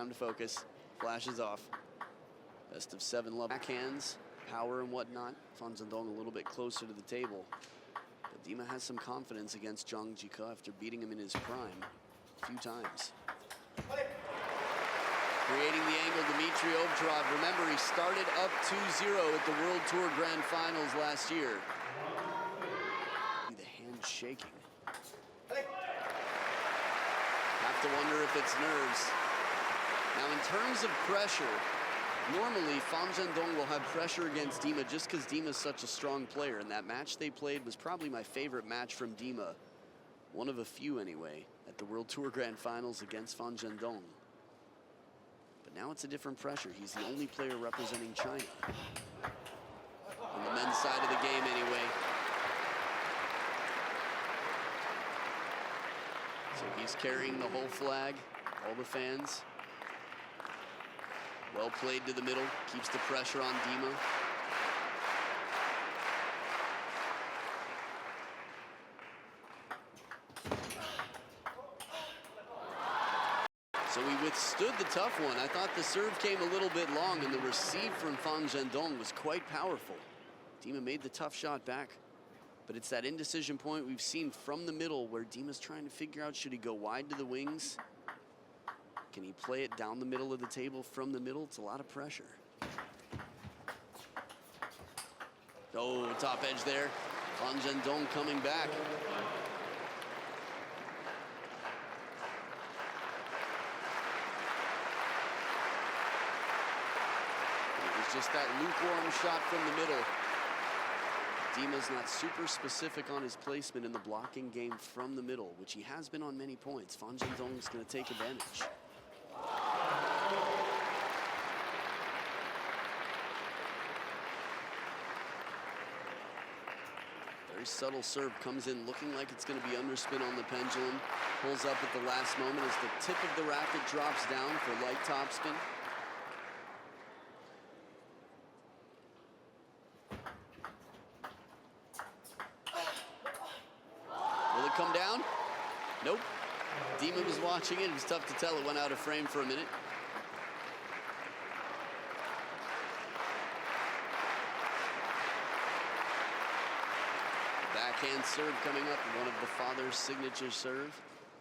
time to focus. Flashes off. Best of 7 love. Backhands, power and whatnot. Fan Zhendong a little bit closer to the table. But Dima has some confidence against Zhang Jike after beating him in his prime a few times. Creating the angle, Dimitrij OVTCHAROV. Remember, he started up 2-0 at the World Tour Grand Finals last year. The hand shaking. Have to wonder if it's nerves. Now, in terms of pressure, normally Fan Zhendong will have pressure against Dima just because Dima's such a strong player. And that match they played was probably my favorite match from Dima. One of a few, anyway, at the World Tour Grand Finals against Fan Zhendong. But now it's a different pressure. He's the only player representing China. On the men's side of the game, anyway. So he's carrying the whole flag, all the fans. Well played to the middle, keeps the pressure on Dima. So he withstood the tough one. I thought the serve came a little bit long, and the receive from Fan Zhendong was quite powerful. Dima made the tough shot back, but it's that indecision point we've seen from the middle where Dima's trying to figure out, should he go wide to the wings? Can he play it down the middle of the table from the middle? It's a lot of pressure. Oh, top edge there. Fan Zhendong coming back. Just that lukewarm shot from the middle. Dima's not super specific on his placement in the blocking game from the middle, which he has been on many points. Fan Zhendong is going to take advantage. Very subtle serve, comes in looking like it's going to be underspin on the pendulum. Pulls up at the last moment as the tip of the racket drops down for light topspin. Come down? Nope. Dima was watching it. It was tough to tell. It went out of frame for a minute. Backhand serve coming up. One of the father's signature serve.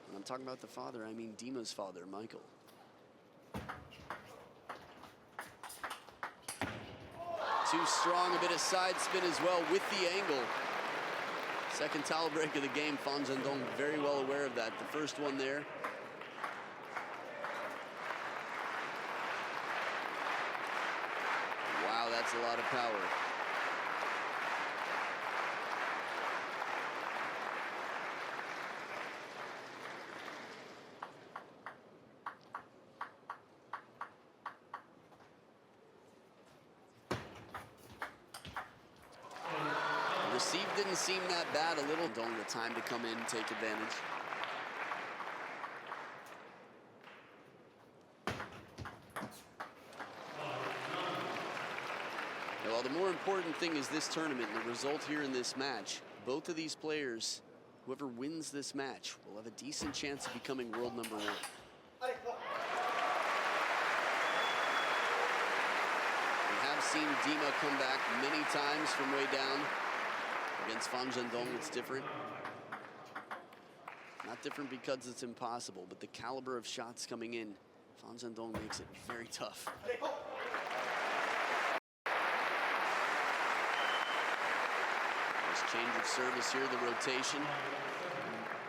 When I'm talking about the father, I mean Dima's father, Michael. Too strong, a bit of side spin as well with the angle. Second towel break of the game, Fan Zhendong very well aware of that. The first one there. Wow, that's a lot of power. Receive didn't seem that bad. A little don't the time to come in and take advantage. Now, well, the more important thing is this tournament and the result here in this match. Both of these players, whoever wins this match, will have a decent chance of becoming world #1. We have seen Dima come back many times from way down. Against Fan Zhendong, it's different. Not different because it's impossible, but the caliber of shots coming in, Fan Zhendong makes it very tough. Nice change of service here, the rotation.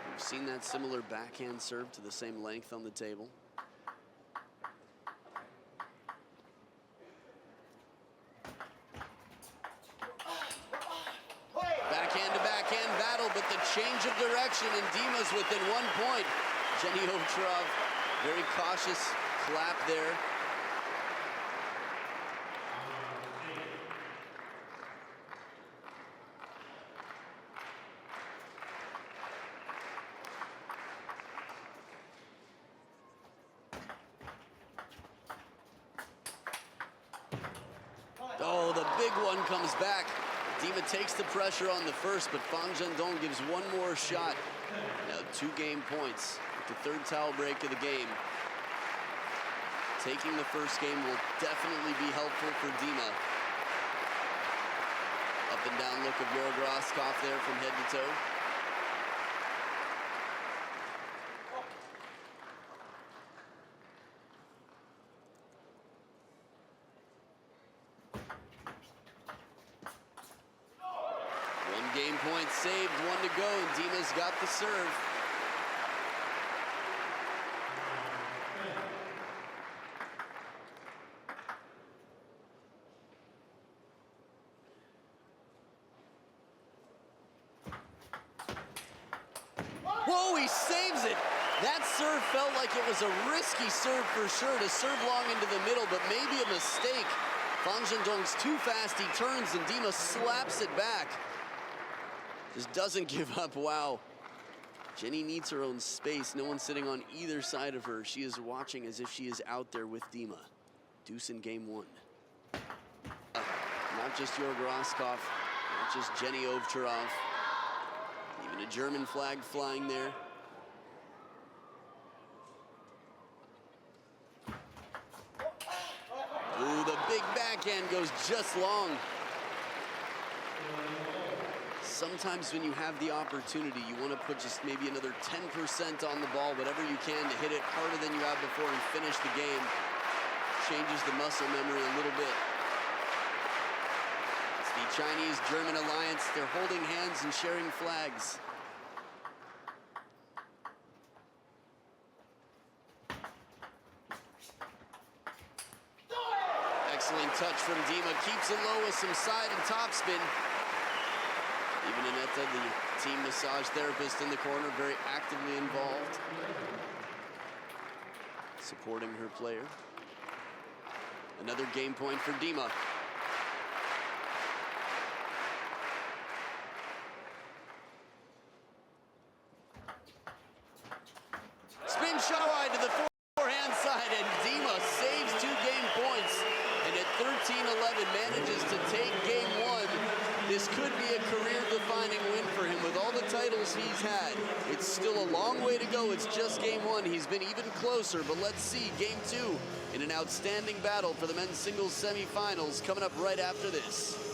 We've seen that similar backhand serve to the same length on the table. But the change of direction, and Dima's within 1 point. Dimitrij OVTCHAROV, very cautious clap there. Oh, the big one comes back. Dima takes the pressure on the first, but Fan Zhendong gives one more shot. Now 2 game points with the third towel break of the game. Taking the first game will definitely be helpful for Dima. Up and down look of Jorg Roskopf there from head to toe. One game point saved, one to go, and Dima's got the serve. Whoa, he saves it. That serve felt like it was a risky serve for sure to serve long into the middle, but maybe a mistake. Fan Zhendong's too fast, he turns, and Dima slaps it back. Just doesn't give up, wow. Jenny needs her own space. No one sitting on either side of her. She is watching as if she is out there with Dima. Deuce in game one. Not just Jorg Roskopf, not just Jenny OVTCHAROV. Even a German flag flying there. Ooh, the big backhand goes just long. Sometimes when you have the opportunity, you want to put just maybe another 10% on the ball, whatever you can, to hit it harder than you have before and finish the game. Changes the muscle memory a little bit. It's the Chinese-German alliance. They're holding hands and sharing flags. Excellent touch from Dima. Keeps it low with some side and topspin. Even Aneta, the team massage therapist in the corner, very actively involved, supporting her player. Another game point for Dima. Spin shot wide to the forehand side, and Dima saves 2 game points. And at 13-11 manages to take game one. This could be a career-defining win for him with all the titles he's had. It's still a long way to go. It's just game one. He's been even closer, but let's see game two in an outstanding battle for the men's singles semifinals coming up right after this.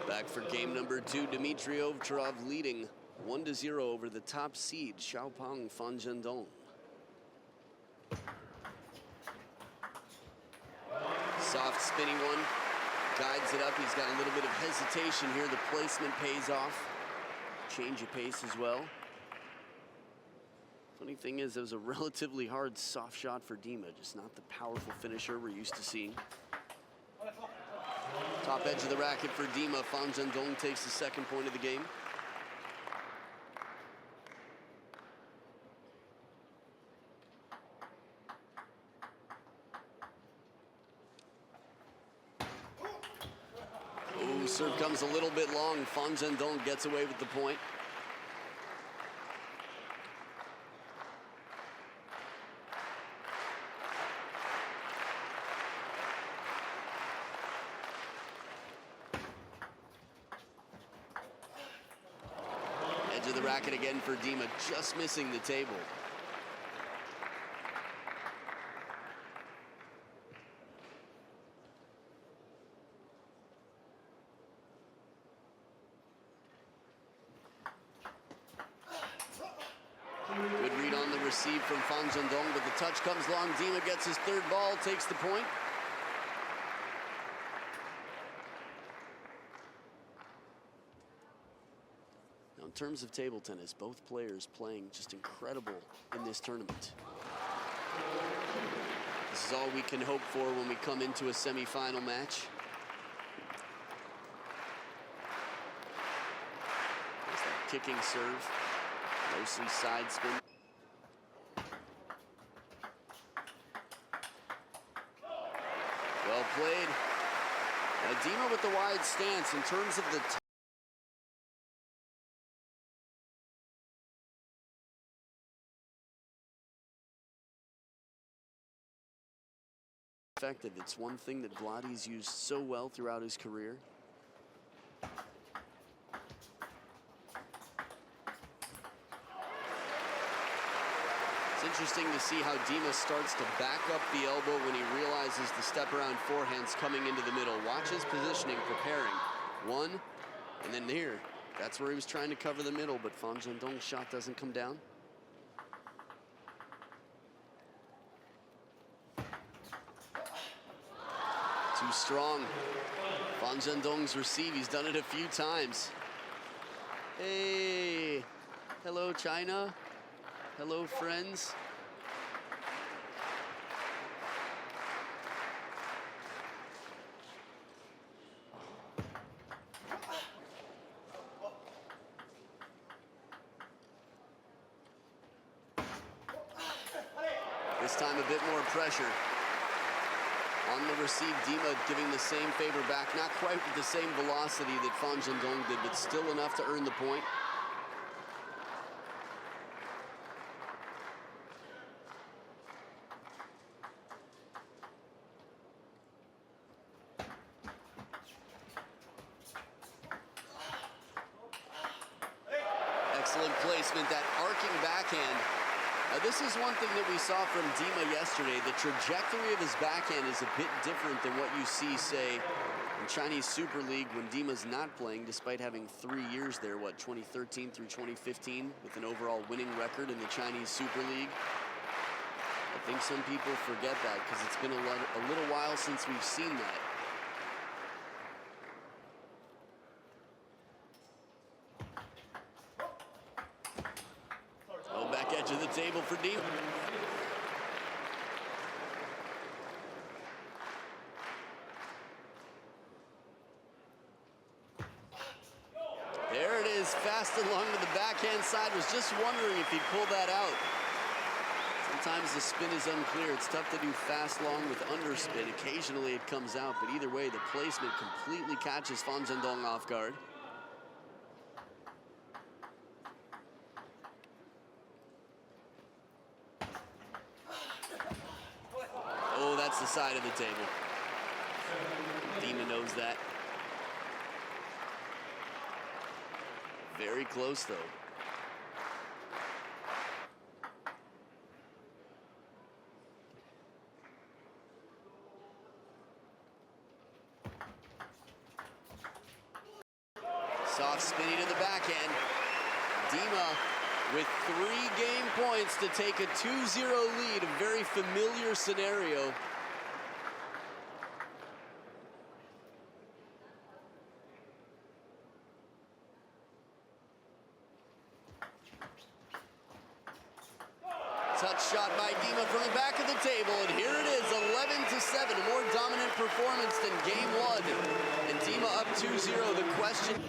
Back for game number 2, Dimitrij OVTCHAROV leading 1-0 over the top seed, Xiaopeng Fan Zhendong. Soft spinning one, guides it up. He's got a little bit of hesitation here. The placement pays off. Change of pace as well. Funny thing is, it was a relatively hard soft shot for Dima, just not the powerful finisher we're used to seeing. Top edge of the racket for Dima. Fan Zhendong takes the second point of the game. Ooh, serve comes a little bit long. Fan Zhendong gets away with the point. Edge of the racket again for Dima, just missing the table. Good read on the receive from Fan Zhendong, but the touch comes long. Dima gets his third ball, takes the point. in terms of table tennis, both players playing just incredible in this tournament. This is all we can hope for when we come into a semifinal match. There's that kicking serve, mostly side spin. Well played. Dima with the wide stance in terms of the effective. It's one thing that Vladi's used so well throughout his career. It's interesting to see how Dima starts to back up the elbow when he realizes the step around forehand's coming into the middle. Watch his positioning, preparing. One, and then here. That's where he was trying to cover the middle, but Zhendong's shot doesn't come down. Too strong. Zhendong's receive, he's done it a few times. Hey, hello China. Hello friends. This time a bit more pressure. On the receive, Dima giving the same favor back. Not quite with the same velocity that Zhendong did, but still enough to earn the point. Excellent placement, that arcing backhand. This is one thing that we saw from Dima yesterday. The trajectory of his backhand is a bit different than what you see, say, in Chinese Super League when Dima's not playing, despite having 3 years there, 2013 through 2015, with an overall winning record in the Chinese Super League. I think some people forget that because it's been a little while since we've seen that. To the table for Dima. There it is, fast and long to the backhand side. Was just wondering if he'd pull that out. Sometimes the spin is unclear. It's tough to do fast long with underspin. Occasionally it comes out, but either way, the placement completely catches Zhendong off guard. Oh, that's the side of the table. Dima knows that. Very close, though. Soft spinning to the backhand. Dima with 3 game points to take a 2-0 lead, a very familiar scenario. Touch shot by Dima from the back of the table, and here it is, 11-7, a more dominant performance than game 1. And Dima up 2-0, the question...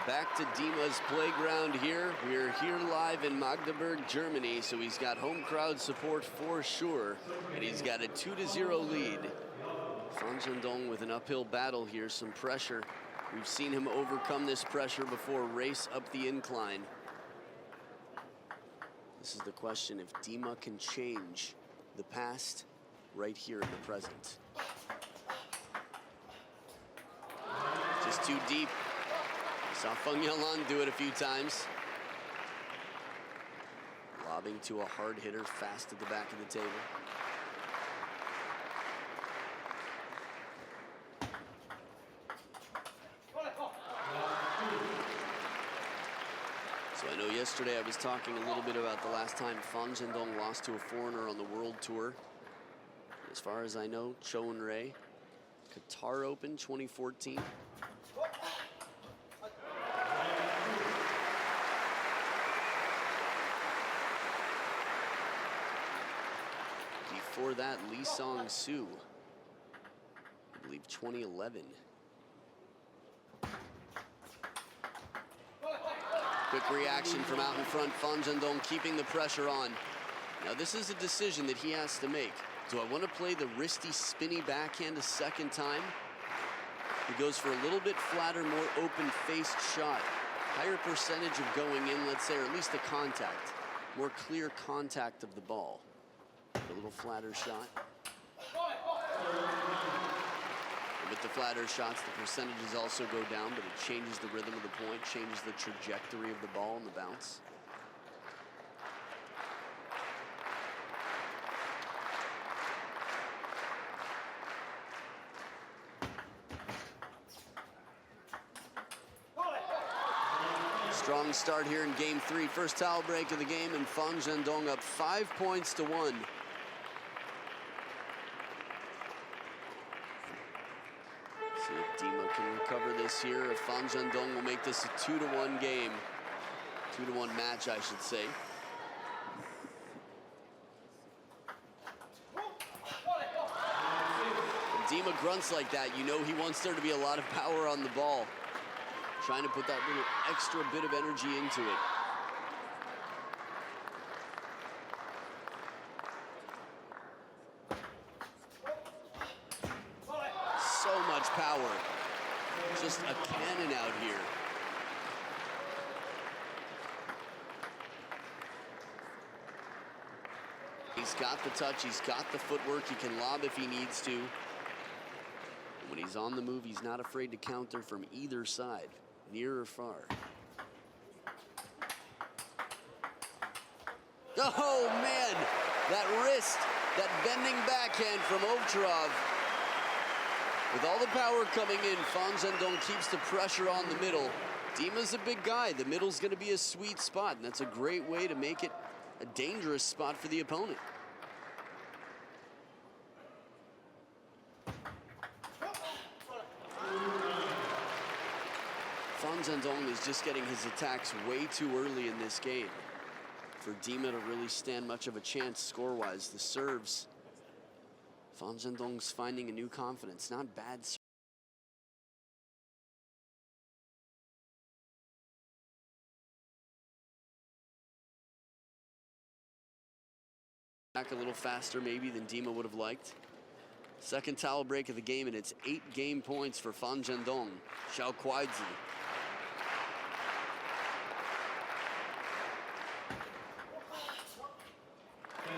Back to Dima's playground here. We're here live in Magdeburg, Germany, so he's got home crowd support for sure, and he's got a 2-0 lead. Zhendong with an uphill battle here, some pressure. We've seen him overcome this pressure before, race up the incline. This is the question, if Dima can change the past right here in the present. Just too deep. Saw Feng Yalan do it a few times. Lobbing to a hard hitter fast at the back of the table. So I know yesterday I was talking a little bit about the last time Fan Zhendong lost to a foreigner on the World Tour. As far as I know, Cho En-rae, Qatar Open 2014. Before that, Lee Song-soo, I believe 2011. Quick reaction from out in front. Fan Zhendong keeping the pressure on. Now this is a decision that he has to make. Do I want to play the wristy, spinny backhand a second time? He goes for a little bit flatter, more open-faced shot. Higher percentage of going in, let's say, or at least the contact. More clear contact of the ball. A little flatter shot. And with the flatter shots, the percentages also go down, but it changes the rhythm of the point, changes the trajectory of the ball and the bounce. Strong start here in game 3. First towel break of the game, and Fan Zhendong up 5 points to 1. See if Dima can recover this here. If Fan Zhendong will make this a 2-1 game. 2-1 match, I should say. When Dima grunts like that, you know he wants there to be a lot of power on the ball. Trying to put that little extra bit of energy into it. So much power. Just a cannon out here. He's got the touch, he's got the footwork, he can lob if he needs to. When he's on the move, he's not afraid to counter from either side, near or far. Oh man, that wrist, that bending backhand from OVTCHAROV. With all the power coming in, Fan Zhendong keeps the pressure on the middle. Dima's a big guy. The middle's going to be a sweet spot, and that's a great way to make it a dangerous spot for the opponent. Fan Zhendong is just getting his attacks way too early in this game for Dima to really stand much of a chance score-wise. The serves, Fan Zhendong's finding a new confidence. Not bad serve. Back a little faster maybe than Dima would have liked. Second towel break of the game, and it's 8 game points for Fan Zhendong. Xiao Kuaizi.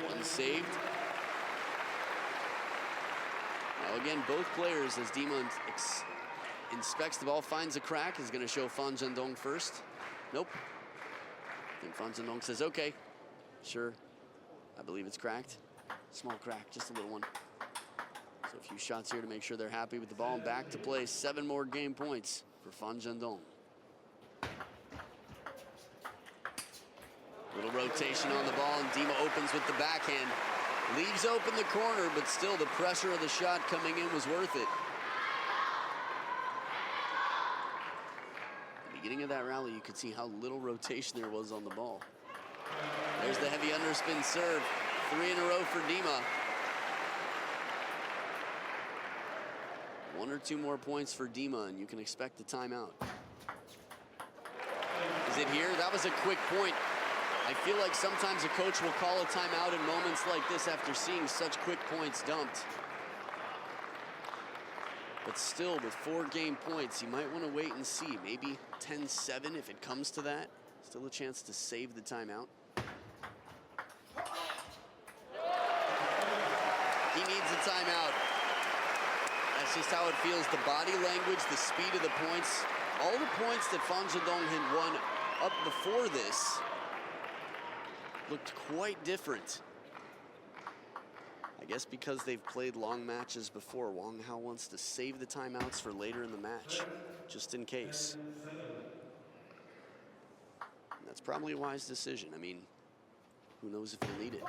One saved. Now again, both players, as Dima inspects the ball, finds a crack, is going to show Fan Zhendong first. Nope. Then Fan Zhendong says, okay, sure. I believe it's cracked. Small crack, just a little one. So a few shots here to make sure they're happy with the ball, and back to play. 7 more game points for Fan Zhendong. Little rotation on the ball, and Dima opens with the backhand. Leaves open the corner, but still the pressure of the shot coming in was worth it. At the beginning of that rally, you could see how little rotation there was on the ball. There's the heavy underspin serve. 3 in a row for Dima. 1 or 2 more points for Dima, and you can expect a timeout. Is it here? That was a quick point. I feel like sometimes a coach will call a timeout in moments like this after seeing such quick points dumped. But still, with 4 game points, you might want to wait and see. Maybe 10-7 if it comes to that. Still a chance to save the timeout. He needs a timeout. That's just how it feels. The body language, the speed of the points, all the points that Zhendong had won up before this looked quite different. I guess because they've played long matches before, Wang Hao wants to save the timeouts for later in the match, just in case. And that's probably a wise decision. I mean, who knows if he'll need it.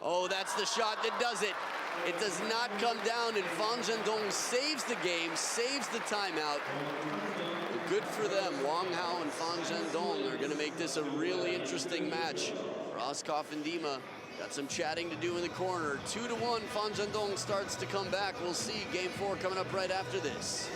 Oh, that's the shot that does it. It does not come down, and Zhendong saves the game, saves the timeout. Good for them. Wang Hao and Zhendong are going to make this a really interesting match. Roscoff and Dima got some chatting to do in the corner. 2-1, Zhendong starts to come back. We'll see game 4 coming up right after this.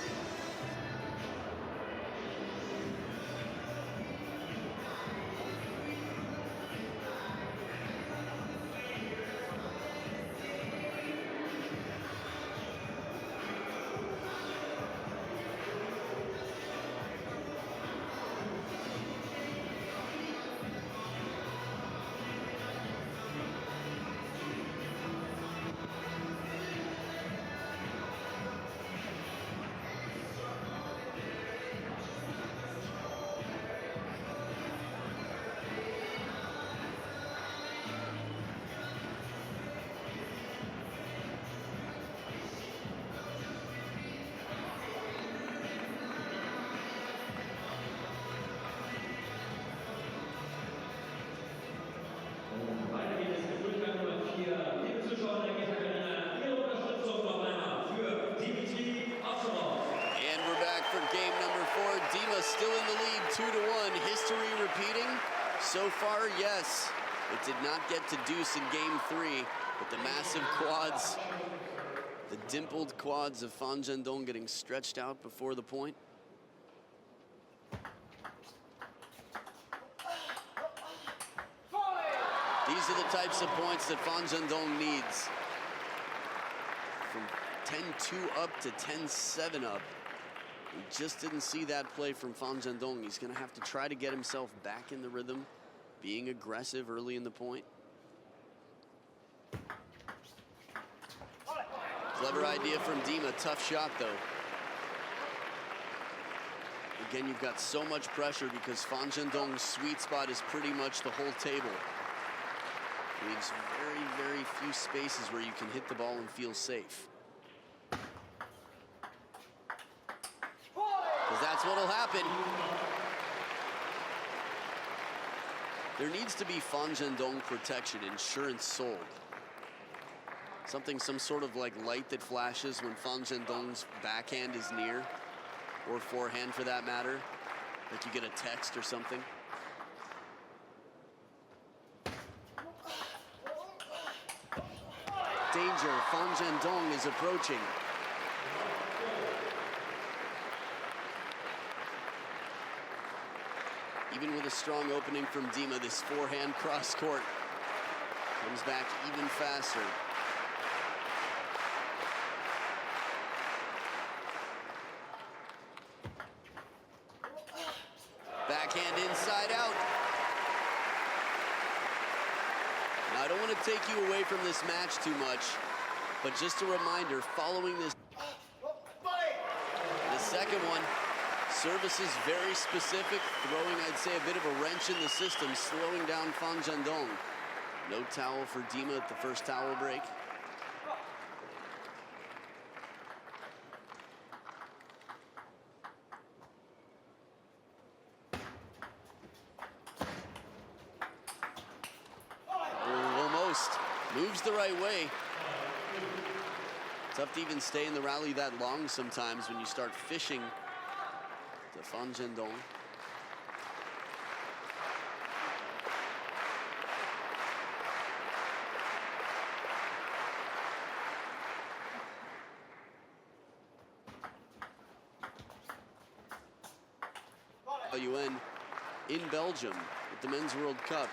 Still in the lead, 2-1. History repeating? So far, yes. It did not get to deuce in game 3, but the massive quads, the dimpled quads of Zhendong getting stretched out before the point. These are the types of points that Zhendong needs. From 10-2 up to 10-7 up. We just didn't see that play from Zhendong. He's going to have to try to get himself back in the rhythm, being aggressive early in the point. Clever idea from Dima. Tough shot, though. Again, you've got so much pressure because Zhendong's sweet spot is pretty much the whole table. Leaves very, very few spaces where you can hit the ball and feel safe. That's what'll happen. There needs to be Zhendong protection, insurance sold. Some sort of like light that flashes when Zhendong's backhand is near, or forehand for that matter. Like you get a text or something. Danger, Zhendong is approaching. Even with a strong opening from Dima, this forehand cross court comes back even faster. Backhand inside out. Now, I don't want to take you away from this match too much, but just a reminder, following this, the second one, service is very specific, throwing, I'd say, a bit of a wrench in the system, slowing down Zhendong. No towel for Dima at the first towel break. Oh, almost. Moves the right way. Tough to even stay in the rally that long sometimes when you start fishing to Zhendong. UN in Belgium at the Men's World Cup,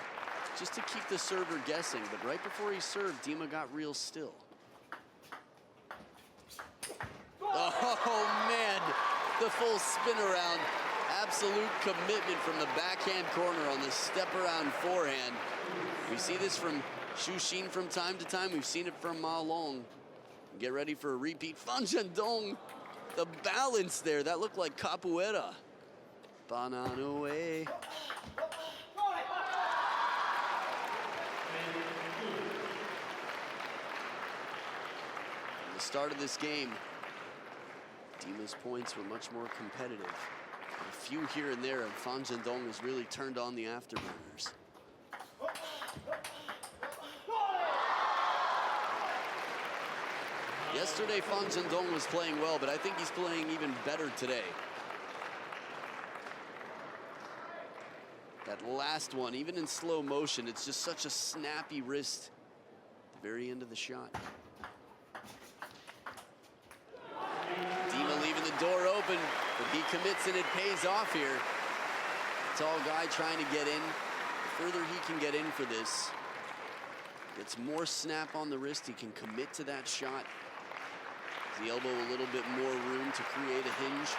just to keep the server guessing, but right before he served, Dima got real still. Oh man, the full spin around. Absolute commitment from the backhand corner on the step around forehand. We see this from Shuxin from time to time. We've seen it from Ma Long. Get ready for a repeat. Fan Zhendong, the balance there. That looked like capoeira. Banana way. At the start of this game, Dima's points were much more competitive. A few here and there, and Fan Zhendong has really turned on the afterburners. Yesterday, Fan Zhendong was playing well, but I think he's playing even better today. That last one, even in slow motion, it's just such a snappy wrist at the very end of the shot. Dima leaving the door open, but he commits and it pays off here. Tall guy trying to get in. The further he can get in for this, gets more snap on the wrist, he can commit to that shot. The elbow a little bit more room to create a hinge.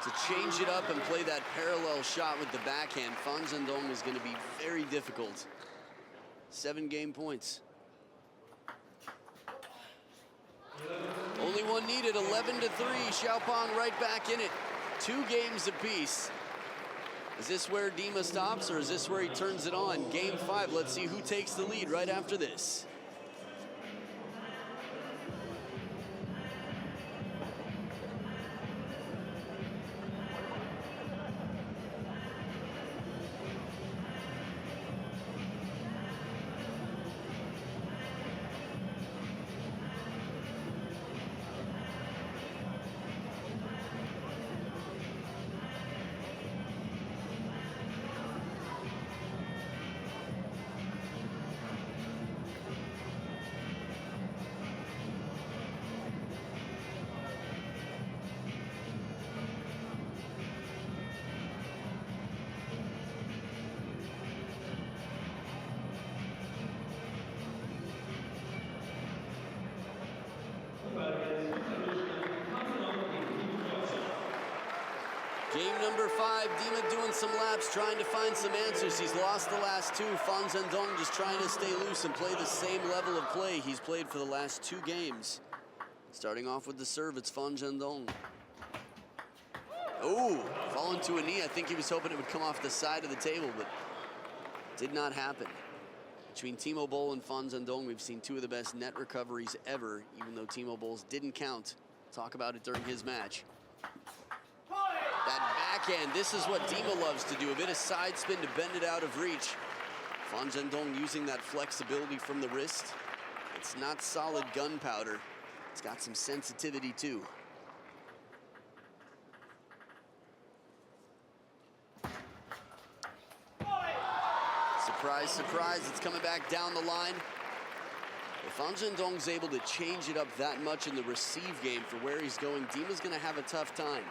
To change it up and play that parallel shot with the backhand, Fan Zhendong is going to be very difficult. 7 game points. Only one needed, 11-3. Xiaopeng right back in it. 2 games apiece. Is this where Dima stops, or is this where he turns it on? Game 5, let's see who takes the lead right after this. Game number 5, Dima doing some laps, trying to find some answers. He's lost the last 2. Fan Zhendong just trying to stay loose and play the same level of play he's played for the last 2 games. Starting off with the serve, it's Fan Zhendong. Oh, falling to a knee. I think he was hoping it would come off the side of the table, but did not happen. Between Timo Boll and Fan Zhendong, we've seen 2 of the best net recoveries ever, even though Timo Boll's didn't count. Talk about it during his match. That backhand, this is what Dima loves to do, a bit of side spin to bend it out of reach. Fan Zhendong using that flexibility from the wrist. It's not solid gunpowder. It's got some sensitivity too. Surprise, surprise, it's coming back down the line. If Fan Zhendong's able to change it up that much in the receive game for where he's going, Dima's gonna have a tough time.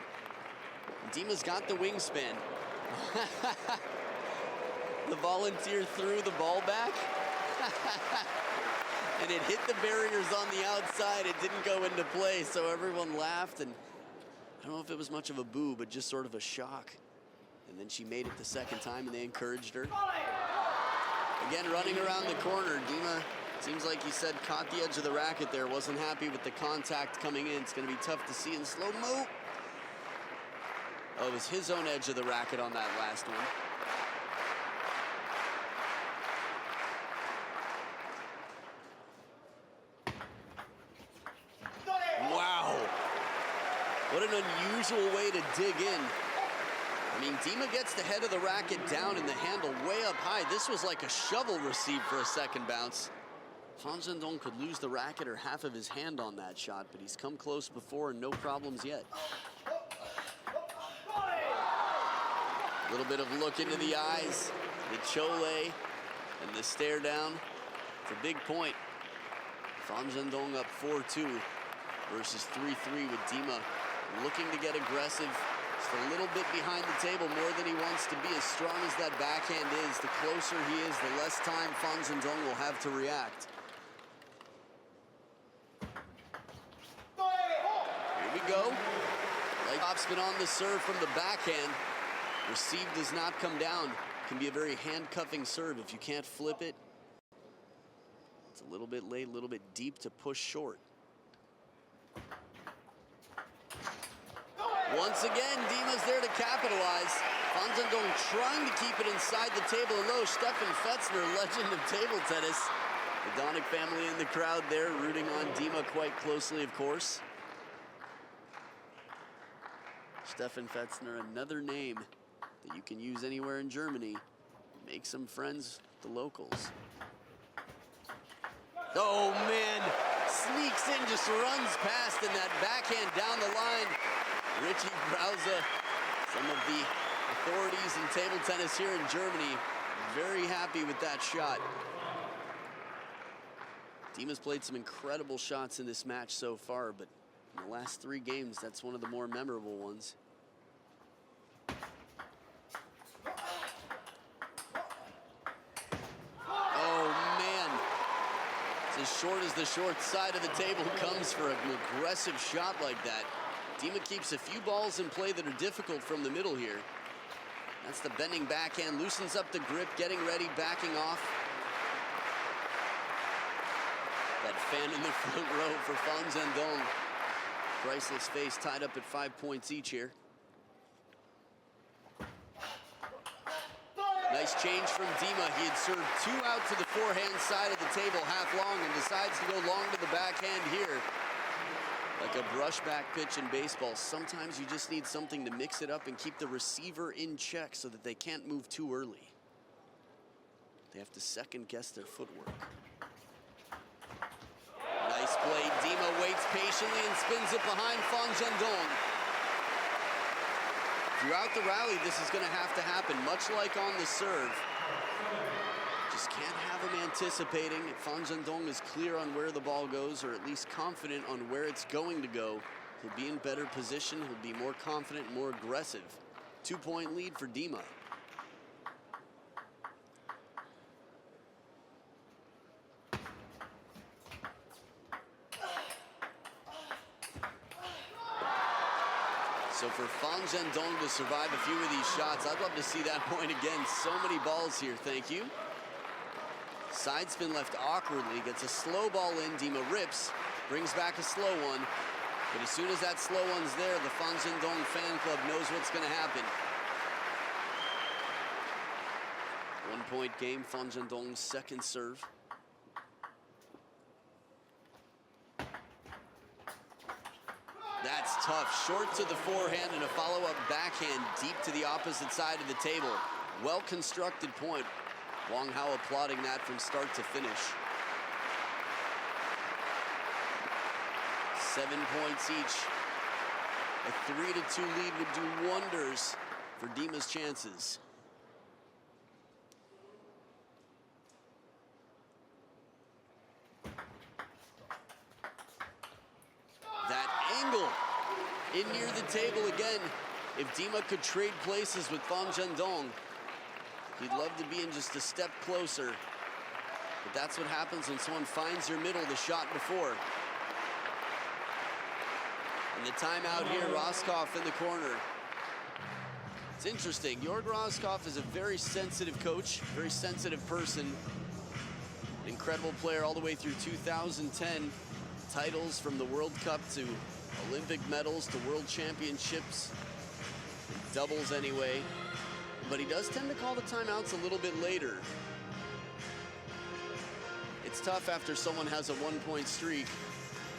Dima's got the wingspan. The volunteer threw the ball back. And it hit the barriers on the outside. It didn't go into play, so everyone laughed. And I don't know if it was much of a boo, but just sort of a shock. And then she made it the second time, and they encouraged her. Again, running around the corner, Dima, seems like he said, caught the edge of the racket there. Wasn't happy with the contact coming in. It's going to be tough to see in slow-mo. Oh, it was his own edge of the racket on that last one. Wow. What an unusual way to dig in. I mean, Dima gets the head of the racket down and the handle way up high. This was like a shovel receive for a second bounce. Fan Zhendong could lose the racket or half of his hand on that shot, but he's come close before and no problems yet. A little bit of look into the eyes, the chole, and the stare down. It's a big point. Fan Zhendong up 4-2 versus 3-3 with Dima looking to get aggressive. Just a little bit behind the table, more than he wants to be. As strong as that backhand is, the closer he is, the less time Fan Zhendong will have to react. go. Like topspin on the serve from the backhand. Receive does not come down. Can be a very handcuffing serve if you can't flip it. It's a little bit late, a little bit deep to push short. Once again, Dima's there to capitalize. Fan Zhendong trying to keep it inside the table and low. Stefan Fetzner, legend of table tennis. The Donick family in the crowd there, rooting on Dima quite closely, of course. Stefan Fetzner, another name that you can use anywhere in Germany. Make some friends with the locals. Oh man, sneaks in, just runs past, and that backhand down the line. Richie Brause, some of the authorities in table tennis here in Germany, very happy with that shot. Dima's played some incredible shots in this match so far, but in the last 3 games, that's one of the more memorable ones. Oh man, it's as short as the short side of the table comes for an aggressive shot like that. Dima keeps a few balls in play that are difficult from the middle here. That's the bending backhand, loosens up the grip, getting ready, backing off. That fan in the front row for Fan Zhendong. Priceless face tied up at 5 points each here. Nice change from Dima. He had served 2 out to the forehand side of the table, half long, and decides to go long to the backhand here. Like a brushback pitch in baseball, sometimes you just need something to mix it up and keep the receiver in check so that they can't move too early. They have to second guess their footwork. Nice play. Dima waits patiently and spins it behind Fan Zhendong. Throughout the rally, this is going to have to happen, much like on the serve. Just can't have him anticipating. If Fan Zhendong is clear on where the ball goes, or at least confident on where it's going to go, he'll be in better position, he'll be more confident, more aggressive. 2-point lead for Dima. So for Fan Zhendong to survive a few of these shots, I'd love to see that point again. So many balls here, thank you. Side spin left awkwardly, gets a slow ball in, Dima rips, brings back a slow one. But as soon as that slow one's there, the Fan Zhendong fan club knows what's gonna happen. 1-point game, Fan Zhendong's second serve. That's tough, short to the forehand and a follow-up backhand deep to the opposite side of the table. Well-constructed point. Wang Hao applauding that from start to finish. 7 points each. A 3-2 lead would do wonders for Dima's chances. That angle in near the table again. If Dima could trade places with Fan Zhendong, he'd love to be in just a step closer. But that's what happens when someone finds your middle the shot before. And the timeout here, Roskopf in the corner. It's interesting, Jörg Roskopf is a very sensitive coach, very sensitive person. An incredible player all the way through 2010. Titles from the World Cup to Olympic medals to World Championships. Doubles anyway. But he does tend to call the timeouts a little bit later. It's tough after someone has a 1-point streak.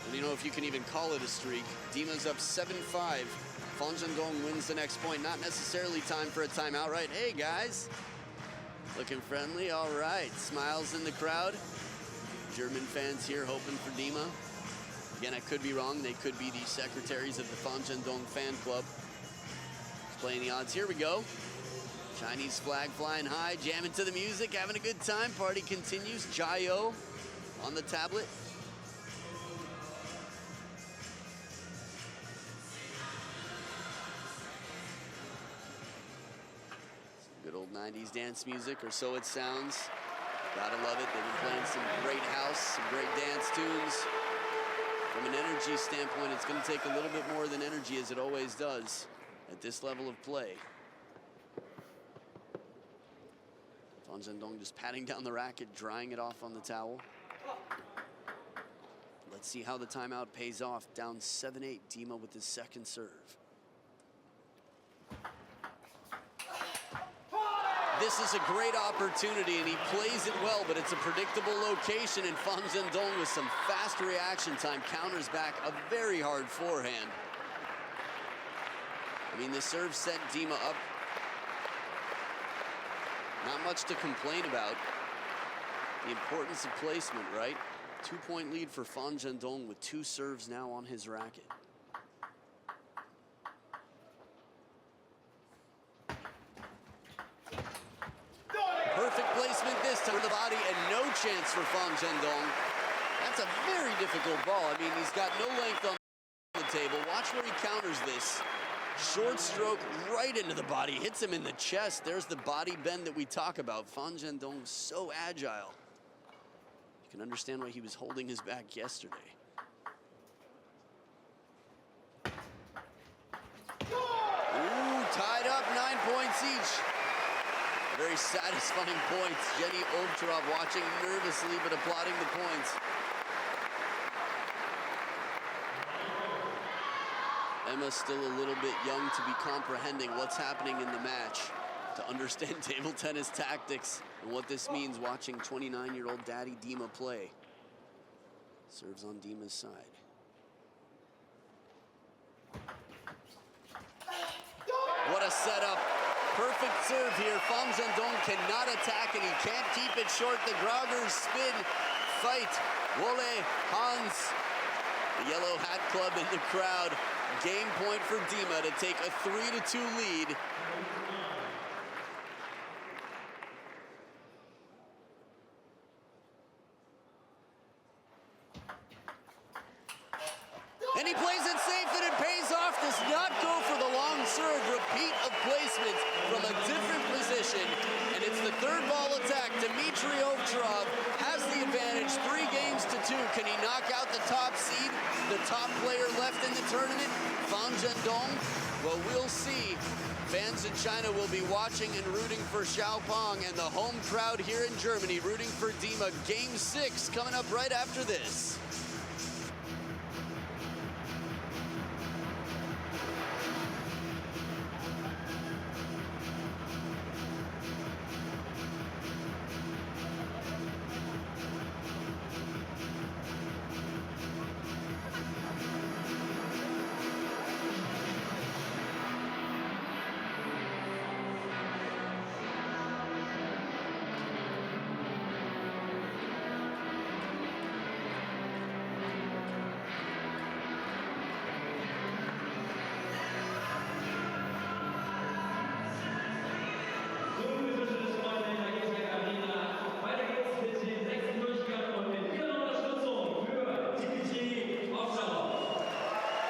And you know, if you can even call it a streak. Dima's up 7-5. Fan Zhendong wins the next point. Not necessarily time for a timeout, right? Hey, guys. Looking friendly, all right. Smiles in the crowd. German fans here hoping for Dima. Again, I could be wrong. They could be the secretaries of the Fan Zhendong fan club. Playing the odds. Here we go. Chinese flag flying high, jamming to the music, having a good time. Party continues. Jayo on the tablet. Good old 90s dance music, or so it sounds. Gotta love it. They've been playing some great house, some great dance tunes From an energy standpoint, it's going to take a little bit more than energy, as it always does at this level of play. Zhendong just patting down the racket, drying it off on the towel. Let's see how the timeout pays off. Down 7-8, Dima with his second serve. This is a great opportunity, and he plays it well, but it's a predictable location, and Zhendong with some fast reaction time counters back a very hard forehand. I mean, the serve set Dima up. Not much to complain about. The importance of placement, right? 2-point lead for Zhendong with 2 serves now on his racket. Perfect placement this time to the body, and no chance for Zhendong. That's a very difficult ball. I mean, he's got no length on the table. Watch where he counters this. Short stroke right into the body, hits him in the chest. There's the body bend that we talk about. Zhendong so agile. You can understand why he was holding his back yesterday. Ooh, tied up, 9 points each. Very satisfying points. Jenny OVTCHAROV watching nervously but applauding the points. Emma's still a little bit young to be comprehending what's happening in the match, to understand table tennis tactics and what this means watching 29-year-old daddy Dima play. Serves on Dima's side. What a setup. Perfect serve here. Zhendong cannot attack and he can't keep it short. The Grogers spin, fight. Wolle, Hans, the Yellow Hat Club in the crowd. Game point for Dima to take a 3-2 lead. And he plays it safe and it pays off. Does not go for the long serve. Repeat of placements from a different position. And it's the third ball attack. Dimitrij OVTCHAROV has the advantage, 3-2. Can he knock out the top seed, the top player left in the tournament, Zhendong? Well, we'll see. Fans in China will be watching and rooting for Xiaopeng, and the home crowd here in Germany rooting for Dima. Game 6 coming up right after this.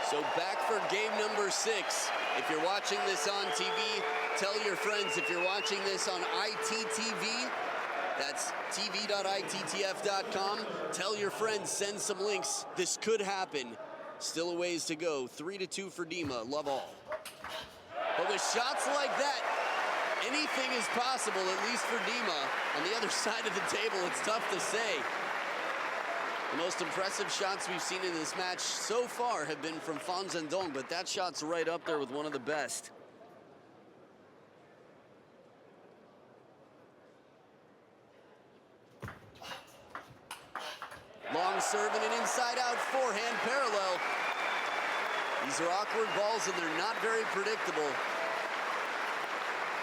So back for game number 6. If you're watching this on TV, tell your friends. If you're watching this on ITTV, that's tv.ittf.com. Tell your friends, send some links. This could happen. Still a ways to go. 3-2 for Dima. Love all. But with shots like that, anything is possible, at least for Dima. On the other side of the table, it's tough to say. The most impressive shots we've seen in this match so far have been from Zhendong, but that shot's right up there with one of the best. Long serve and an inside-out forehand parallel. These are awkward balls and they're not very predictable.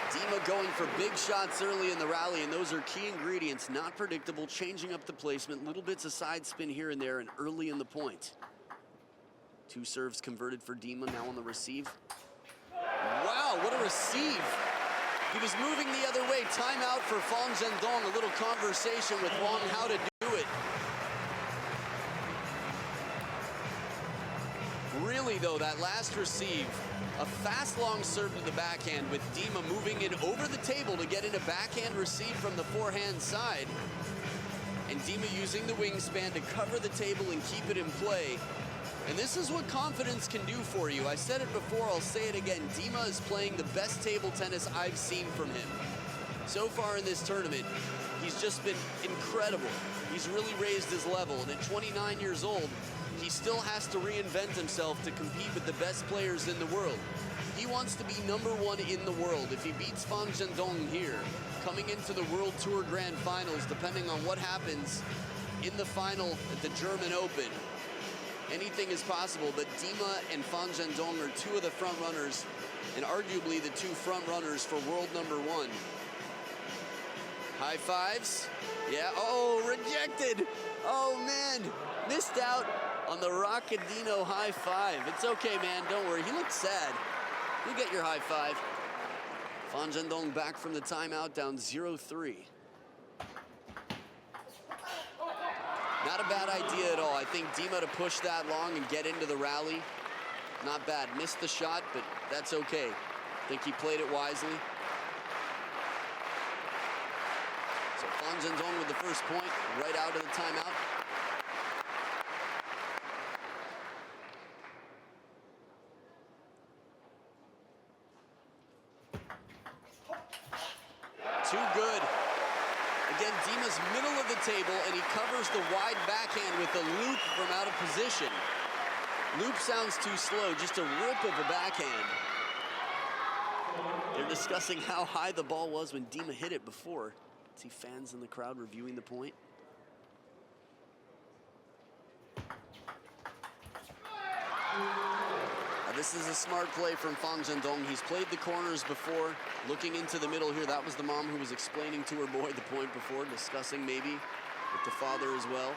Dima going for big shots early in the rally, and those are key ingredients. Not predictable, changing up the placement, little bits of side spin here and there, and early in the point. 2 serves converted for Dima, now on the receive. Wow, what a receive. He was moving the other way. Timeout for Zhendong. A little conversation with Wang how to do it. Really, though, that last receive, a fast long serve to the backhand with Dima moving in over the table to get in a backhand receive from the forehand side. And Dima using the wingspan to cover the table and keep it in play. And this is what confidence can do for you. I said it before, I'll say it again. Dima is playing the best table tennis I've seen from him. So far in this tournament, he's just been incredible. He's really raised his level, and at 29 years old, he still has to reinvent himself to compete with the best players in the world. He wants to be #1 in the world. If he beats Fan Zhendong here, coming into the World Tour Grand Finals, depending on what happens in the final at the German Open, anything is possible. But Dima and Fan Zhendong are two of the front runners, and arguably the two front runners for world #1. High fives. Yeah, oh, rejected. Oh, man, missed out on the Rockadino high five. It's okay, man, don't worry. He looked sad. You get your high five. Fan Zhendong back from the timeout, down 0-3. Not a bad idea at all. I think Dima to push that long and get into the rally, not bad. Missed the shot, but that's okay. I think he played it wisely. So Fan Zhendong with the first point, right out of the timeout. Too good. Again, Dima's middle of the table, and he covers the wide backhand with a loop from out of position. Loop sounds too slow, just a rip of a backhand. They're discussing how high the ball was when Dima hit it before. See fans in the crowd reviewing the point. This is a smart play from Fan Zhendong. He's played the corners before. Looking into the middle here, that was the mom who was explaining to her boy the point before, discussing maybe with the father as well.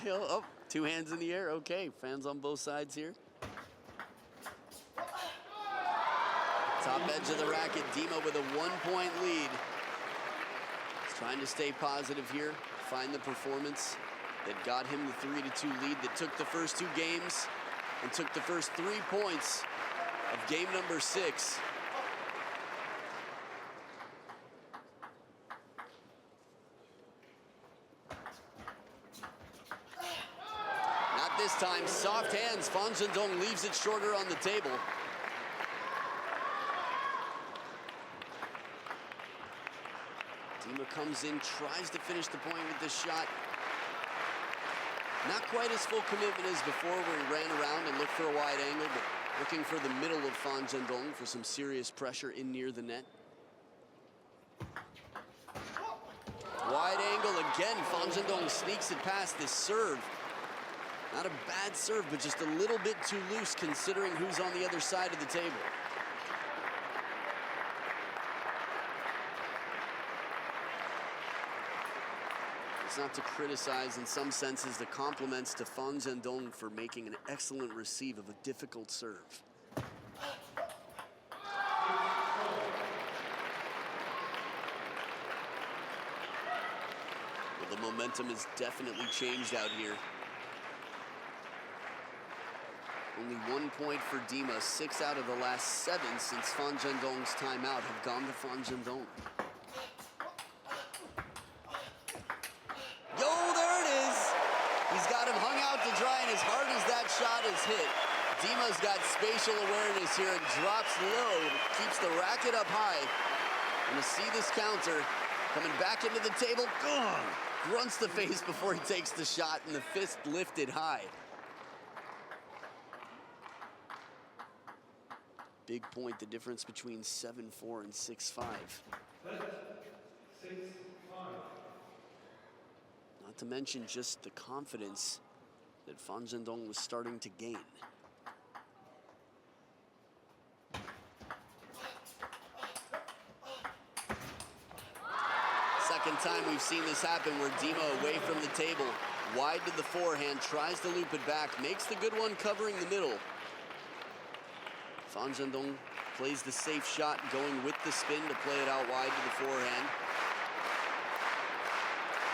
Oh, two hands in the air. Okay, fans on both sides here. Top edge of the racket, Dima with a 1-point lead. He's trying to stay positive here, find the performance that got him the 3-2 lead that took the first 2 games and took the first 3 points of game number 6. Not this time, soft hands. Fan Zhendong leaves it shorter on the table. Dima comes in, tries to finish the point with this shot. Not quite as full commitment as before, where he ran around and looked for a wide angle, but looking for the middle of Fan Zhendong for some serious pressure in near the net. Wide angle again. Fan Zhendong sneaks it past this serve. Not a bad serve, but just a little bit too loose considering who's on the other side of the table. It's not to criticize, in some senses, the compliments to Fan Zhendong for making an excellent receive of a difficult serve. Well, the momentum has definitely changed out here. Only 1 point for Dima. 6 out of the last 7 since Fan Zhendong's timeout have gone to Fan Zhendong. He's got him hung out to dry, and as hard as that shot is hit, Dima's got spatial awareness here and drops low, keeps the racket up high. And to see this counter coming back into the table, grunts the face before he takes the shot, and the fist lifted high. Big point, the difference between 7-4 and 6-5. 6-5. Not to mention just the confidence that Fan Zhendong was starting to gain. Second time we've seen this happen, where Dima away from the table, wide to the forehand, tries to loop it back, makes the good one covering the middle. Fan Zhendong plays the safe shot, going with the spin to play it out wide to the forehand.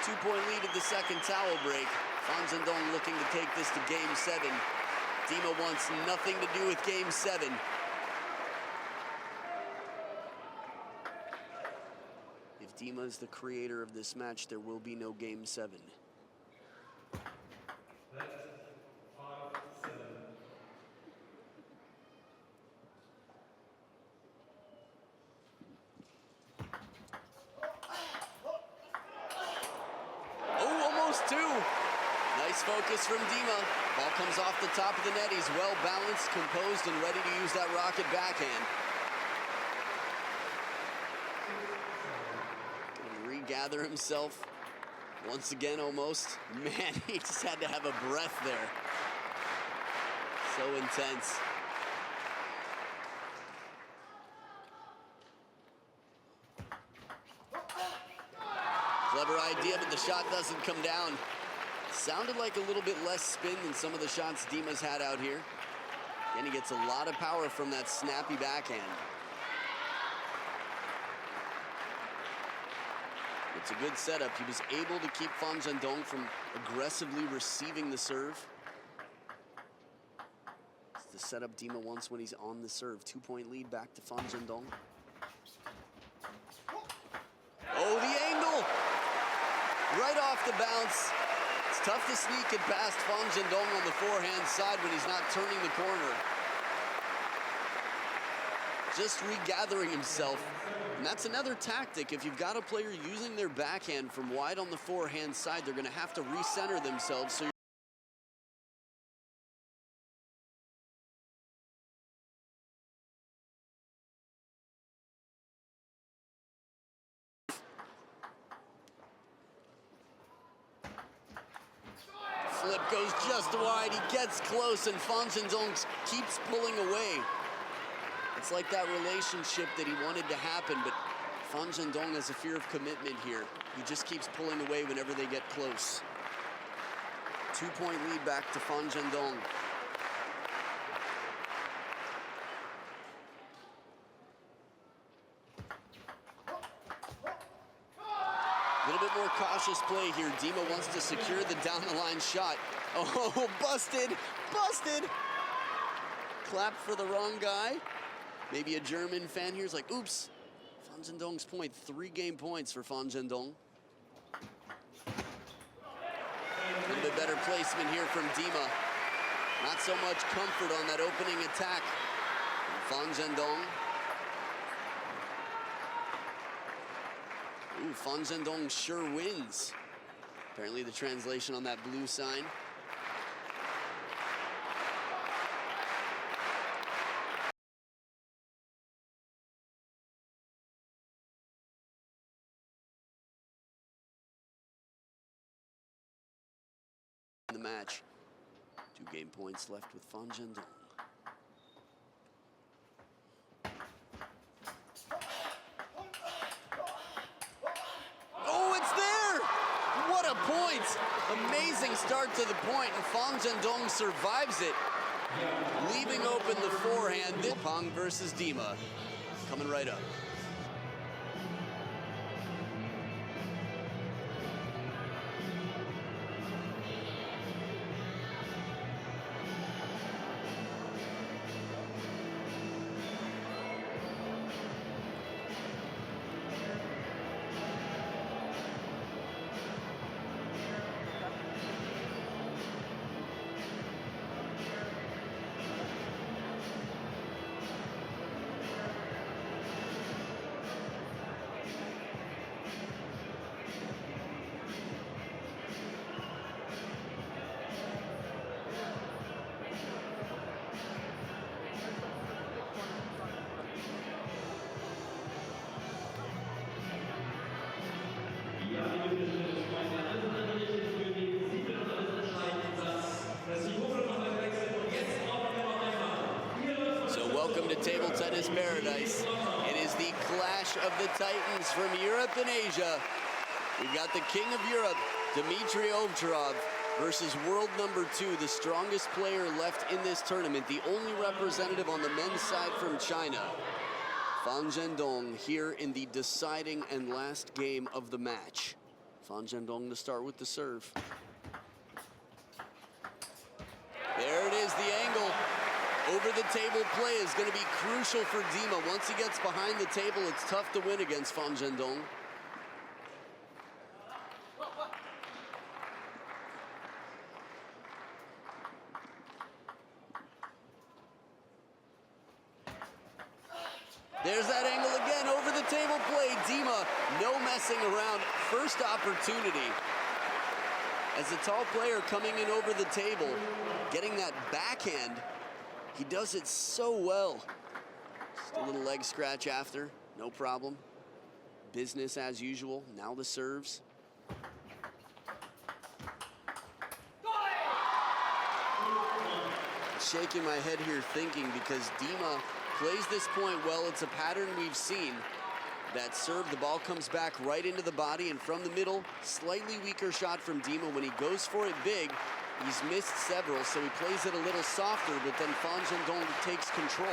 2-point lead at the second towel break. Fan Zhendong looking to take this to game 7. Dima wants nothing to do with Game 7. If Dima is the creator of this match, there will be no Game 7. Nice focus from Dima. Ball comes off the top of the net. He's well balanced, composed, and ready to use that rocket backhand. Gonna regather himself once again almost. Man, he just had to have a breath there. So intense. Clever idea, but the shot doesn't come down. Sounded like a little bit less spin than some of the shots Dima's had out here. And he gets a lot of power from that snappy backhand. It's a good setup. He was able to keep Zhendong from aggressively receiving the serve. It's the setup Dima wants when he's on the serve. 2-point lead back to Zhendong. Oh, the angle! Right off the bounce. It's tough to sneak it past Zhendong on the forehand side when he's not turning the corner. Just regathering himself. And that's another tactic. If you've got a player using their backhand from wide on the forehand side, they're going to have to recenter themselves. So flip goes just wide. He gets close, and Zhendong keeps pulling away. It's like that relationship that he wanted to happen, but Zhendong has a fear of commitment here. He just keeps pulling away whenever they get close. 2-point lead back to Zhendong. A little bit more cautious play here. Dima wants to secure the down-the-line shot. Oh, busted, busted. Clap for the wrong guy. Maybe a German fan here is like, oops. Zhendong's point, 3 game points for Zhendong. A little bit better placement here from Dima. Not so much comfort on that opening attack. Zhendong. Ooh, Zhendong sure wins. Apparently the translation on that blue sign. The match. 2 game points left with Zhendong. Oh, it's there! What a point! Amazing start to the point, and Zhendong survives it, leaving open the forehand. Pong versus Dima, coming right up. Welcome to Table Tennis Paradise. It is the clash of the titans from Europe and Asia. We've got the king of Europe, Dimitrij OVTCHAROV, versus world number 2, the strongest player left in this tournament, the only representative on the men's side from China. Zhendong here in the deciding and last game of the match. Zhendong to start with the serve. There it is, the angle. over-the-table play is going to be crucial for Dima. Once he gets behind the table, it's tough to win against Zhendong. There's that angle again, over-the-table play. Dima, no messing around. First opportunity. As a tall player coming in over the table, getting that backhand, he does it so well. Just a little leg scratch after, no problem. Business as usual, now the serves. Shaking my head here thinking, because Dima plays this point well. It's a pattern we've seen. That serve, the ball comes back right into the body, and from the middle, slightly weaker shot from Dima. When he goes for it big, he's missed several, so he plays it a little softer, but then Zhendong takes control.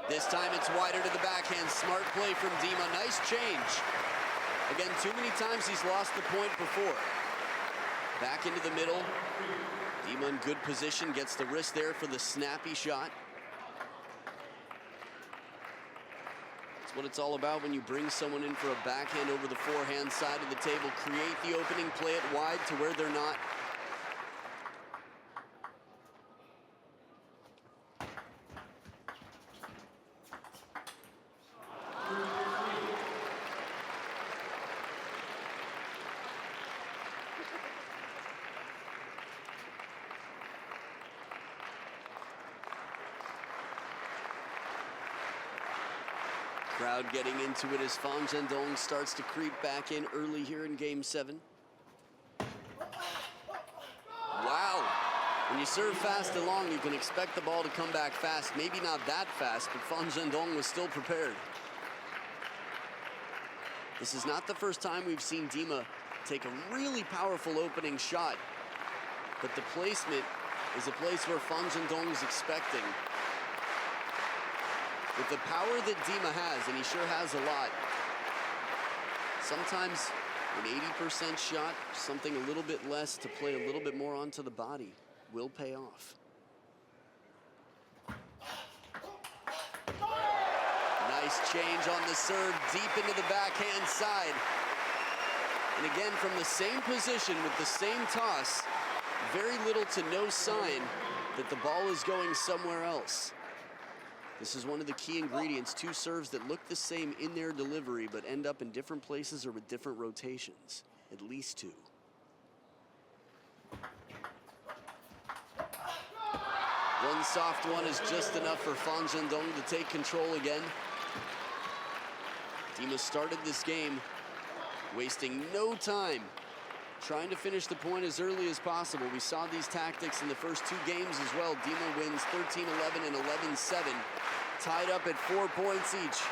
This time it's wider to the backhand. Smart play from Dima. Nice change. Again, too many times he's lost the point before. Back into the middle. Dima in good position, gets the wrist there for the snappy shot. That's what it's all about when you bring someone in for a backhand over the forehand side of the table. Create the opening, play it wide to where they're not. Crowd getting into it as Zhendong starts to creep back in early here in Game 7. Wow. When you serve fast and long, you can expect the ball to come back fast. Maybe not that fast, but Zhendong was still prepared. This is not the first time we've seen Dima take a really powerful opening shot, but the placement is a place where Zhendong is expecting. With the power that Dima has, and he sure has a lot, sometimes an 80% shot, something a little bit less to play a little bit more onto the body, will pay off. Nice change on the serve, deep into the backhand side. And again, from the same position with the same toss, very little to no sign that the ball is going somewhere else. This is one of the key ingredients, two serves that look the same in their delivery but end up in different places or with different rotations, at least two. One soft one is just enough for Zhendong to take control again. Dima started this game wasting no time, trying to finish the point as early as possible. We saw these tactics in the first two games as well. Dima wins 13-11 and 11-7, tied up at 4 points each.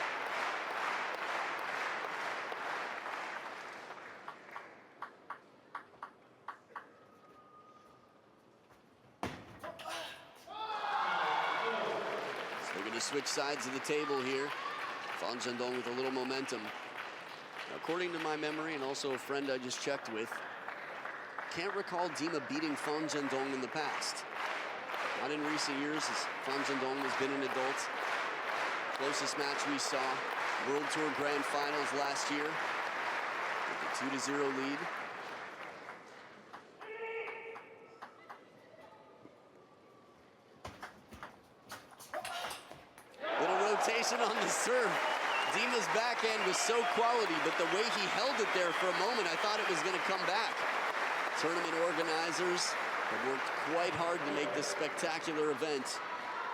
So we're going to switch sides of the table here. Zhendong with a little momentum. According to my memory, and also a friend I just checked with, can't recall Dima beating Zhendong in the past. Not in recent years, as Zhendong has been an adult. Closest match we saw, World Tour Grand Finals last year, with a 2-0 lead. Little rotation on the serve. Dima's backhand was so quality, but the way he held it there for a moment, I thought it was going to come back. Tournament organizers have worked quite hard to make this spectacular event.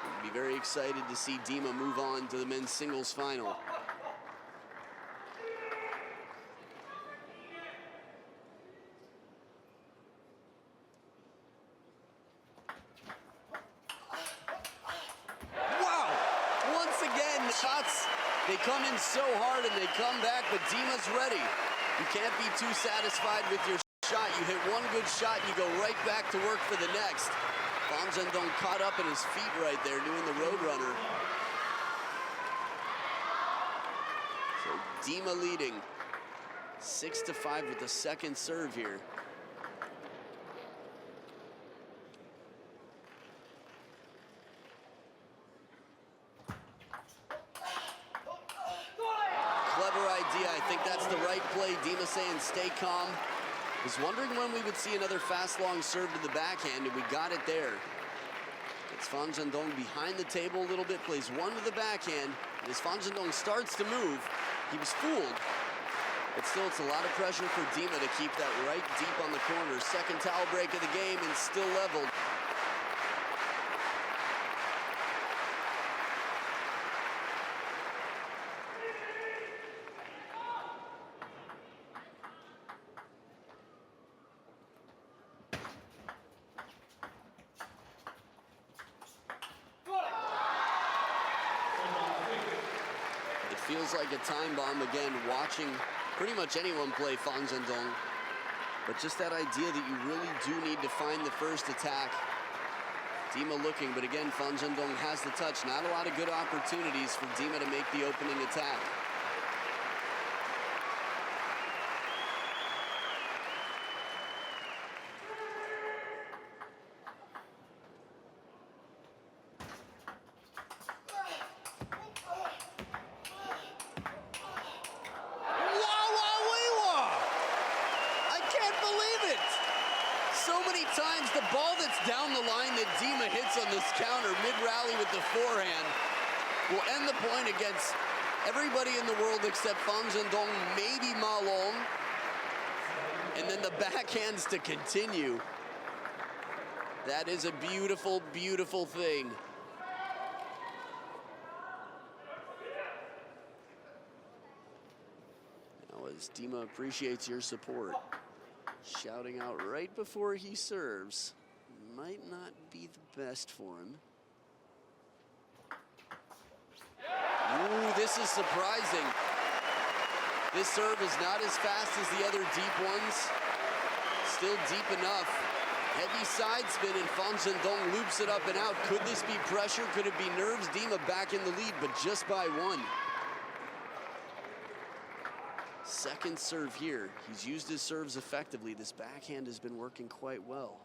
We'll be very excited to see Dima move on to the men's singles final. Wow! Once again, the shots, they come in so hard and they come back, but Dima's ready. You can't be too satisfied with your shot. You hit one good shot, you go right back to work for the next. Zhendong caught up in his feet right there, doing the road runner. So Dima leading 6-5 with the second serve here. Clever idea. I think that's the right play. Dima saying stay calm. Was wondering when we would see another fast long serve to the backhand, and we got it there. It's Fan Zhendong behind the table a little bit, plays one to the backhand. And as Fan Zhendong starts to move, he was fooled. But still, it's a lot of pressure for Dima to keep that right deep on the corner. Second towel break of the game and still leveled. Feels like a time bomb again, watching pretty much anyone play Fan Zhendong. But just that idea that you really do need to find the first attack. Dima looking, but again, Fan Zhendong has the touch. Not a lot of good opportunities for Dima to make the opening attack. Times the ball that's down the line that Dima hits on this counter mid-rally with the forehand will end the point against everybody in the world except Fan Zhendong, maybe Ma Long, and then the backhands to continue. That is a beautiful, beautiful thing. Now, as Dima appreciates your support, shouting out right before he serves might not be the best for him. Ooh, this is surprising. This serve is not as fast as the other deep ones. Still deep enough. Heavy side spin and Fan Zhendong loops it up and out. Could this be pressure? Could it be nerves? Dima back in the lead, but just by one. Second serve here. He's used his serves effectively. This backhand has been working quite well.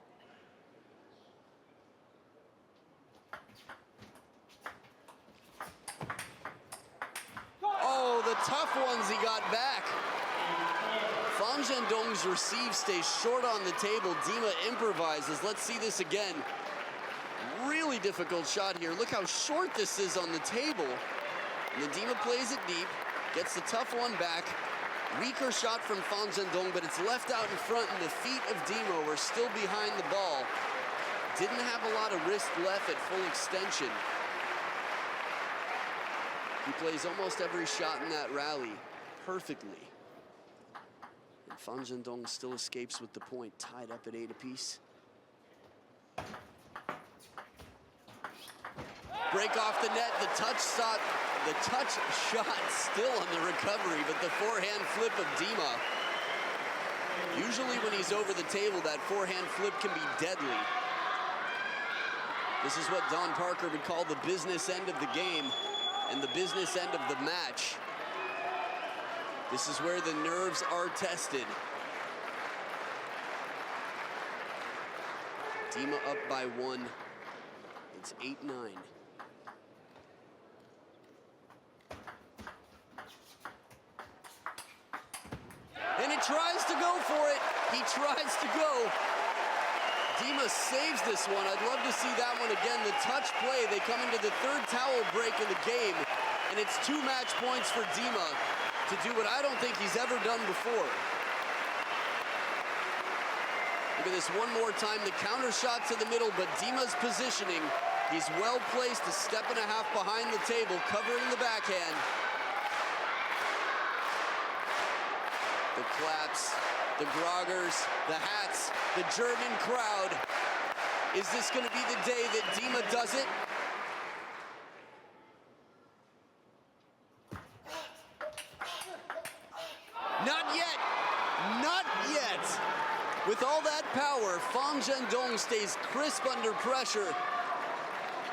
Oh, the tough ones he got back. Fan Zhendong's receive stays short on the table. Dima improvises. Let's see this again. Really difficult shot here. Look how short this is on the table. And then Dima plays it deep, gets the tough one back. Weaker shot from Fan Zhendong, but it's left out in front, and the feet of Dima were still behind the ball. Didn't have a lot of wrist left at full extension. He plays almost every shot in that rally perfectly. And Fan Zhendong still escapes with the point, tied up at 8 apiece. Break off the net, the touch shot still on the recovery, but the forehand flip of Dima. Usually when he's over the table, that forehand flip can be deadly. This is what Don Parker would call the business end of the game and the business end of the match. This is where the nerves are tested. Dima up by 1. It's 8-9. And he tries to go for it. He tries to go. Dima saves this one. I'd love to see that one again. The touch play, they come into the third towel break of the game, and it's 2 match points for Dima to do what I don't think he's ever done before. Look at this one more time. The counter shot to the middle, but Dima's positioning. He's well placed, a step and a half behind the table, covering the backhand. The claps, the groggers, the hats, the German crowd. Is this going to be the day that Dima does it? Not yet. Not yet. With all that power, Fan Zhendong stays crisp under pressure.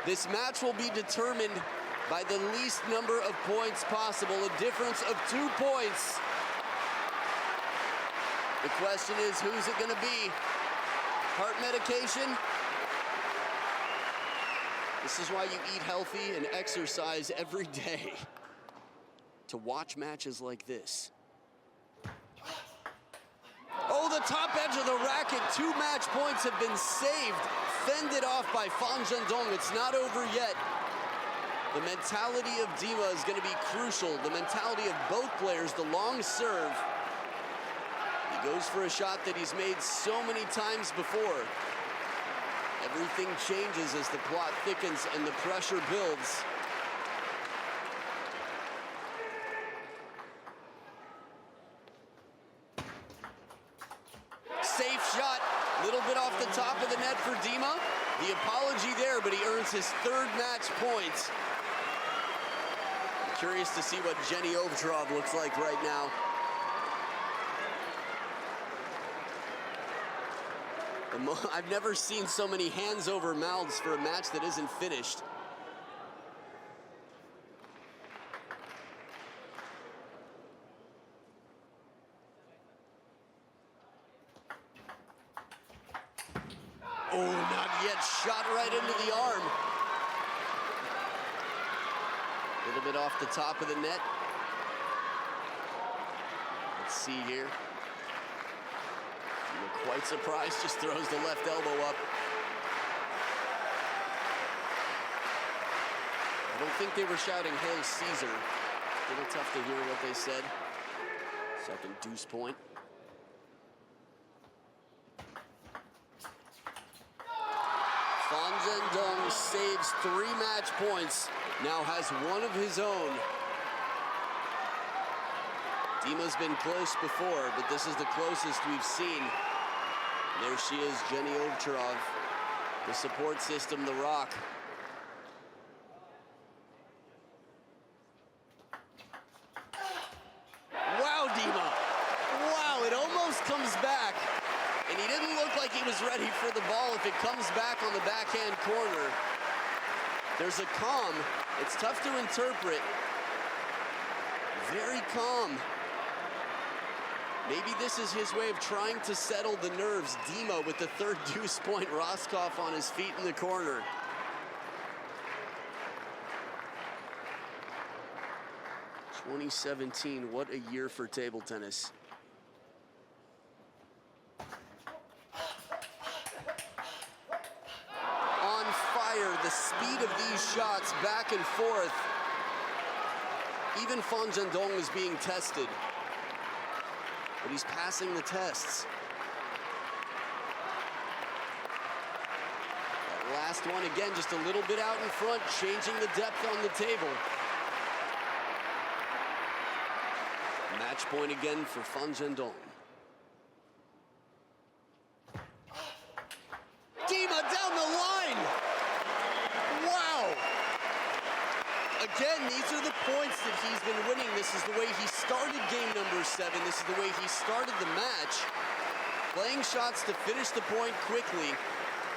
This match will be determined by the least number of points possible, a difference of 2 points. The question is, who's it gonna be? Heart medication? This is why you eat healthy and exercise every day, to watch matches like this. Oh, the top edge of the racket. 2 match points have been saved, fended off by Zhendong. It's not over yet. The mentality of Dima is going to be crucial. The mentality of both players, the long serve. He goes for a shot that he's made so many times before. Everything changes as the plot thickens and the pressure builds. Safe shot, little bit off the top of the net for Dima. The apology there, but he earns his 3rd match point. I'm curious to see what OVTCHAROV looks like right now. I've never seen so many hands over mouths for a match that isn't finished. Oh, not yet. Shot right into the arm. A little bit off the top of the net. Let's see here. Quite surprised, just throws the left elbow up. I don't think they were shouting "Hail Caesar." A little tough to hear what they said. Second deuce point. Zhendong saves 3 match points, now has 1 of his own. Dima's been close before, but this is the closest we've seen. There she is, OVTCHAROV, the support system, the rock. Wow, Dima. Wow, it almost comes back. And he didn't look like he was ready for the ball if it comes back on the backhand corner. There's a calm. It's tough to interpret. Very calm. Maybe this is his way of trying to settle the nerves. Dima with the 3rd deuce point. Roscoff on his feet in the corner. (2017), what a year for table tennis. On fire, the speed of these shots back and forth. Even Zhendong is being tested. But he's passing the tests. That last one, again, just a little bit out in front, changing the depth on the table. Match point again for Zhendong. Dima down the line! Wow! Again, these are the points that he's been winning. This is the way he started game number 7. This is the way he started the match. Playing shots to finish the point quickly.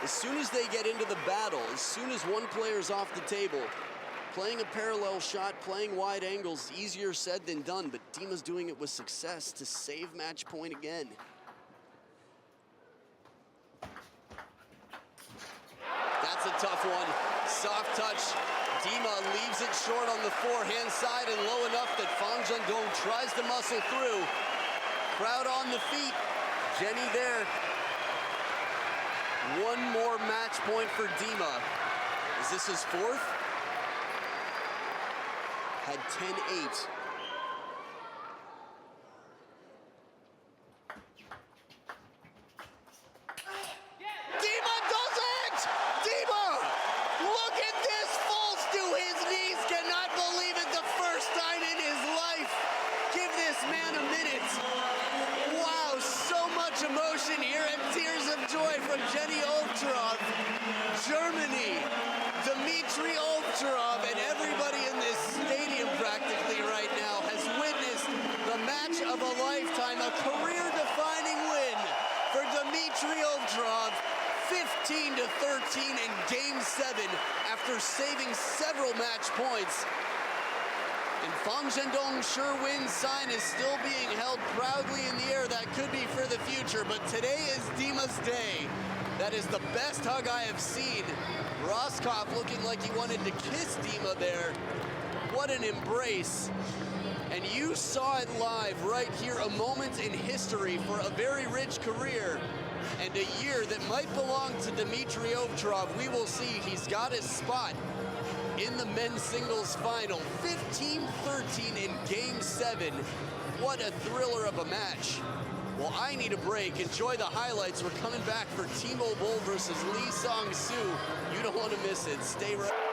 As soon as they get into the battle, as soon as one player's off the table, playing a parallel shot, playing wide angles, easier said than done, but Dima's doing it with success to save match point again. That's a tough one. Soft touch. Dima leaves it short on the forehand side and low enough that Zhendong tries to muscle through. Crowd on the feet. Jenny there. 1 more match point for Dima. Is this his 4th? Had 10-8. Emotion here and tears of joy from OVTCHAROV. Germany, Dimitrij OVTCHAROV, and everybody in this stadium practically right now has witnessed the match of a lifetime, a career-defining win for Dimitrij OVTCHAROV. 15-13 in Game 7 after saving several match points. And Zhendong sure wins sign is still being held proudly in the air. That could be for the future, but today is Dima's day. That is the best hug I have seen. Roskopf looking like he wanted to kiss Dima there. What an embrace. And you saw it live right here, a moment in history for a very rich career and a year that might belong to Dimitrij OVTCHAROV. We will see. He's got his spot in the men's singles final. 15-13 in Game 7. What a thriller of a match. Well, I need a break. Enjoy the highlights. We're coming back for Timo Boll versus Lee Song-soo. You don't want to miss it. Stay right.